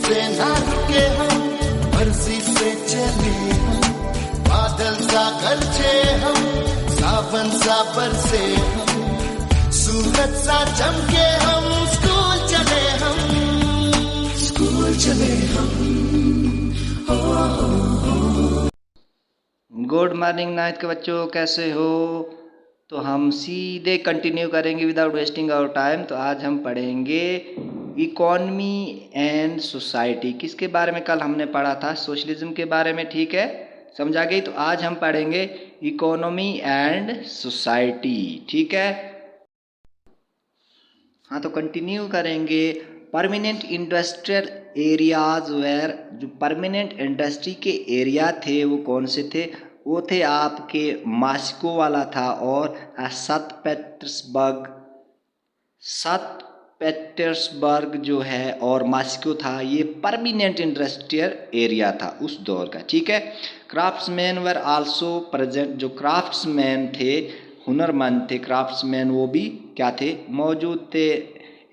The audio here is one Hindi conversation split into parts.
से ना रुके हम, मर्जी से चले हम, बादल सा गरजे हम, सावन सा बरसे हम, सूरज सा चमके हम, स्कूल चले हम, स्कूल चले हम। गुड मॉर्निंग नाइन्थ के बच्चों, कैसे हो? तो हम सीधे कंटिन्यू करेंगे विदाउट वेस्टिंग आवर टाइम। तो आज हम पढ़ेंगे इकोनॉमी एंड सोसाइटी। किसके बारे में कल हमने पढ़ा था? सोशलिज्म के बारे में, ठीक है, समझा गई। तो आज हम पढ़ेंगे इकोनॉमी एंड सोसाइटी, ठीक है। हाँ, तो कंटिन्यू करेंगे। परमानेंट इंडस्ट्रियल एरियाज वेयर, जो परमानेंट इंडस्ट्री के एरिया थे वो कौन से थे? वो थे आपके मॉस्को वाला था और सत पेटर्सबर्ग जो है और मॉस्को था, ये परमानेंट इंडस्ट्रियल एरिया था उस दौर का, ठीक है। क्राफ्ट्समैन वर आल्सो प्रेजेंट, जो क्राफ्ट्समैन थे, हुनरमंद थे, क्राफ्ट्समैन, वो भी क्या थे? मौजूद थे।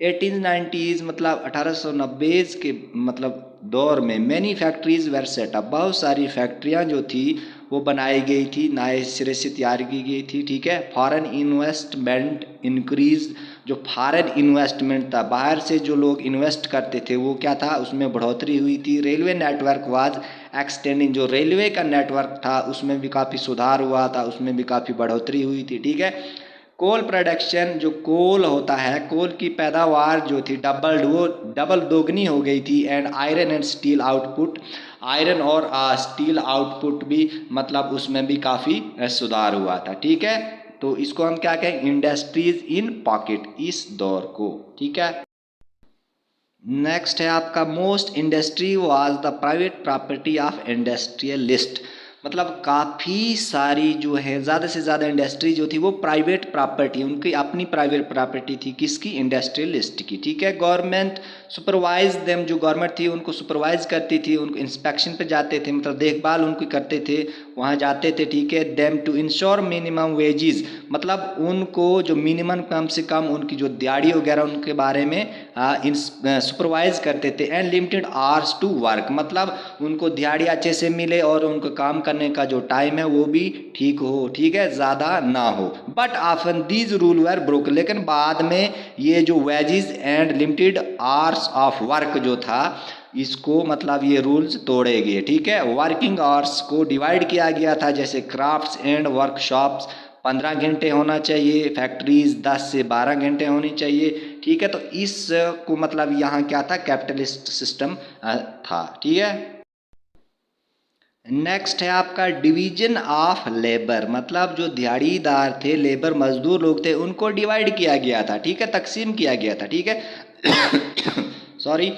1890s मतलब 1890 के मतलब दौर में मैनी फैक्ट्रीज वर सेटअप, बहुत सारी फैक्ट्रियां जो थी वो बनाई गई थी, नए सिरे से तैयार की गई थी, ठीक है। फॉरेन इन्वेस्टमेंट इंक्रीज, जो फॉरेन इन्वेस्टमेंट था, बाहर से जो लोग इन्वेस्ट करते थे वो क्या था, उसमें बढ़ोतरी हुई थी। रेलवे नेटवर्क वाज एक्सटेंडिंग, जो रेलवे का नेटवर्क था उसमें भी काफ़ी सुधार हुआ था, उसमें भी काफ़ी बढ़ोतरी हुई थी, ठीक है। कोल प्रोडक्शन, जो कोल होता है, कोल की पैदावार जो थी डबल दोगुनी हो गई थी। And iron and steel output, iron और स्टील आउटपुट भी मतलब उसमें भी काफ़ी सुधार हुआ था, ठीक है। तो इसको हम क्या कहें? इंडस्ट्रीज इन पॉकेट, इस दौर को, ठीक है। नेक्स्ट है आपका most industry was the private property of industrialist, मतलब काफ़ी सारी जो है ज़्यादा से ज़्यादा इंडस्ट्री जो थी वो प्राइवेट प्रॉपर्टी, उनकी अपनी प्राइवेट प्रॉपर्टी थी। किसकी? इंडस्ट्रियलिस्ट की, ठीक है। गवर्नमेंट सुपरवाइज देम, जो गवर्नमेंट थी उनको सुपरवाइज करती थी, उनको इंस्पेक्शन पे जाते थे, मतलब देखभाल उनकी करते थे, वहाँ जाते थे, ठीक है। Them to ensure minimum wages, मतलब उनको जो मिनिमम कम से कम उनकी जो दिहाड़ी वगैरह उनके बारे में सुपरवाइज करते थे। And limited hours to work, मतलब उनको दिहाड़ी अच्छे से मिले और उनको काम करने का जो टाइम है वो भी ठीक हो, ठीक है, ज़्यादा ना हो। But often these rule were broke, लेकिन बाद में ये जो wages and limited hours of work जो था, इसको मतलब ये रूल्स तोड़े गए, ठीक है। वर्किंग आवर्स को डिवाइड किया गया था, जैसे क्राफ्ट्स एंड वर्कशॉप्स 15 घंटे होना चाहिए, फैक्ट्रीज 10 से 12 घंटे होनी चाहिए, ठीक है। तो इसको मतलब यहाँ क्या था? कैपिटलिस्ट सिस्टम था, ठीक है। नेक्स्ट है आपका डिवीजन ऑफ लेबर, मतलब जो दिहाड़ीदार थे, लेबर मजदूर लोग थे, उनको डिवाइड किया गया था, ठीक है, तकसीम किया गया था, ठीक है। सॉरी,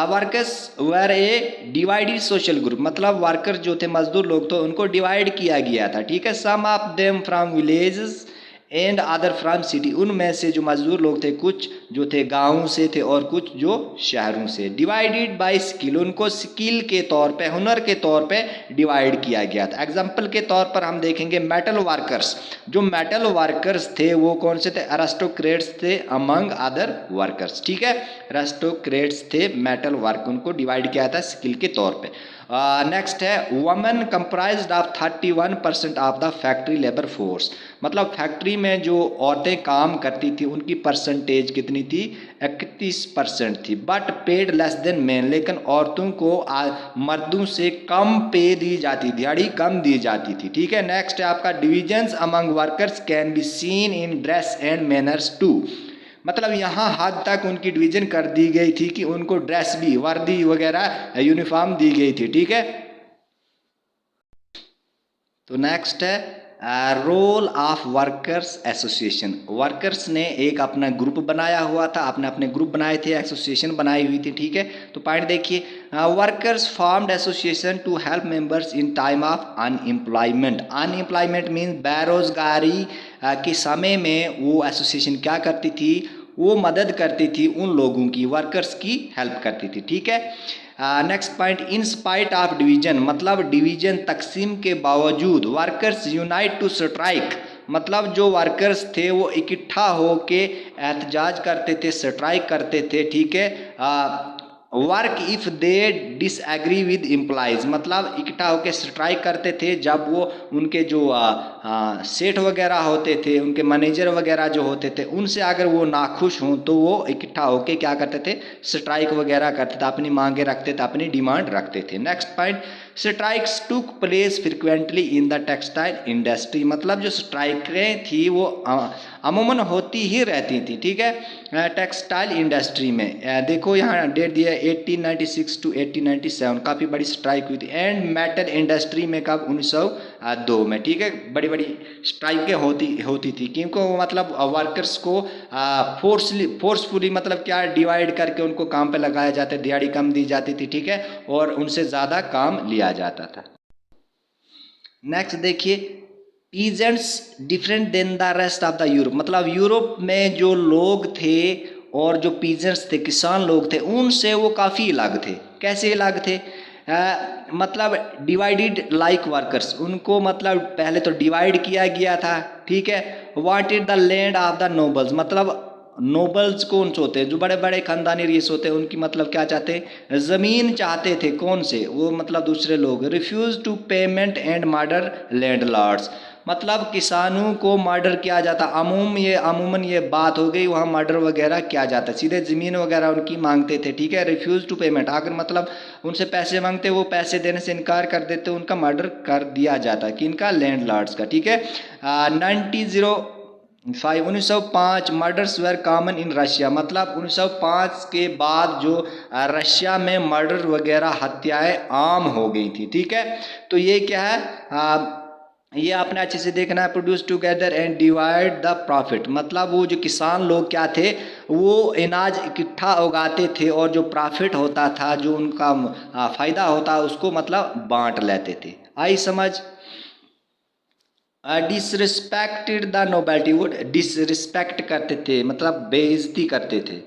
वर्कर्स वर ए डिवाइडेड सोशल ग्रुप, मतलब वर्कर जो थे, मजदूर लोग, तो उनको डिवाइड किया गया था, ठीक है। Some of them from villages and other from city, उनमें से जो मजदूर लोग थे कुछ जो थे गाँव से थे और कुछ जो शहरों से। डिवाइडेड बाय स्किल, उनको स्किल के तौर पे, हुनर के तौर पे डिवाइड किया गया था। एग्जाम्पल के तौर पर हम देखेंगे मेटल वर्कर्स, जो मेटल वर्कर्स थे वो कौन से थे? अरिस्टोक्रेट्स थे अमंग अदर वर्कर्स, ठीक है। अरिस्टोक्रेट्स थे मेटल वर्क, उनको डिवाइड किया था स्किल के तौर पे। नेक्स्ट है women comprised of 31% of the factory labour force, मतलब फैक्ट्री में जो औरतें काम करती थी उनकी परसेंटेज कितनी थी? 31% थी। But paid less than main, लेकिन औरतों को मर्दों से कम पे दी जाती, दिहाड़ी कम दी जाती थी, ठीक है। नेक्स्ट है आपका divisions among workers can be seen in dress and manners too, मतलब यहाँ हद तक उनकी डिवीजन कर दी गई थी कि उनको ड्रेस भी, वर्दी वगैरह, यूनिफॉर्म दी गई थी, ठीक है। तो नेक्स्ट है role of workers association, workers ने एक अपना ग्रुप बनाया हुआ था, अपने अपने ग्रुप बनाए थे, एसोसिएशन बनाई हुई थी, ठीक है। तो पॉइंट देखिए, workers formed association to help members in time of unemployment, unemployment means बेरोजगारी के समय में वो एसोसिएशन क्या करती थी? वो मदद करती थी उन लोगों की, वर्कर्स की हेल्प करती थी, ठीक है। Next point, in spite of division, मतलब डिवीजन तकसीम के बावजूद वर्कर्स यूनाइट टू स्ट्राइक, मतलब जो वर्कर्स थे वो इकट्ठा होके एहतजाज करते थे, स्ट्राइक करते थे, ठीक है, work if they disagree with employees, मतलब इकट्ठा होकर स्ट्राइक करते थे जब वो उनके जो सेठ वगैरह होते थे, उनके मैनेजर वगैरह जो होते थे, उनसे अगर वो नाखुश हों तो वो इकट्ठा होकर क्या करते थे, स्ट्राइक वगैरह करते थे, अपनी मांगे रखते थे, अपनी डिमांड रखते थे। Next point, strikes took place frequently in the textile industry, मतलब जो स्ट्राइकें थी वो अमूमन होती ही रहती थी, ठीक है, टेक्सटाइल इंडस्ट्री में। देखो यहाँ डेट दिया है 1896 टू 1897, काफ़ी बड़ी स्ट्राइक हुई थी। एंड मेटल इंडस्ट्री में कब, 1902 में, ठीक है, बड़ी बड़ी स्ट्राइकें होती थी, क्योंकि वो मतलब वर्कर्स को फोर्सफुली मतलब क्या डिवाइड करके उनको काम पे लगाया जाता, दिहाड़ी कम दी जाती थी, ठीक है, और उनसे ज़्यादा काम लिया जाता था। नेक्स्ट देखिए, peasants different than the rest of the Europe, मतलब यूरोप में जो लोग थे और जो पीजेंट्स थे, किसान लोग थे, उनसे वो काफ़ी अलग थे। कैसे अलग थे? मतलब डिवाइडेड लाइक वर्कर्स, उनको मतलब पहले तो डिवाइड किया गया था, ठीक है। Wanted the land of the nobles, मतलब नोबल्स कौन से होते हैं, जो बड़े बड़े खानदानी रईस होते हैं, उनकी मतलब क्या चाहते हैं, ज़मीन चाहते थे। कौन से? वो मतलब दूसरे लोग। Refuse to payment and murder landlords, मतलब किसानों को मर्डर किया जाता। अमूमन ये बात हो गई, वहाँ मर्डर वगैरह किया जाता, सीधे ज़मीन वगैरह उनकी मांगते थे, ठीक है। रिफ्यूज़ टू पेमेंट, अगर मतलब उनसे पैसे मांगते, वो पैसे देने से इनकार कर देते, उनका मर्डर कर दिया जाता, किनका, लैंडलॉर्ड्स का, ठीक है। 1905 murders were common in Russia, मतलब 1905 के बाद जो रशिया में मर्डर वगैरह हत्याएं आम हो गई थी, ठीक है। तो ये क्या है, ये आपने अच्छे से देखना है। Produce together and divide the profit, मतलब वो जो किसान लोग क्या थे, वो अनाज इकट्ठा उगाते थे और जो प्रॉफिट होता था, जो उनका फ़ायदा होता, उसको मतलब बांट लेते थे। आई समझ? डिसरिस्पेक्टेड द नोबेलिटी, वो डिसरिस्पेक्ट करते थे, मतलब बेइज्जती करते थे।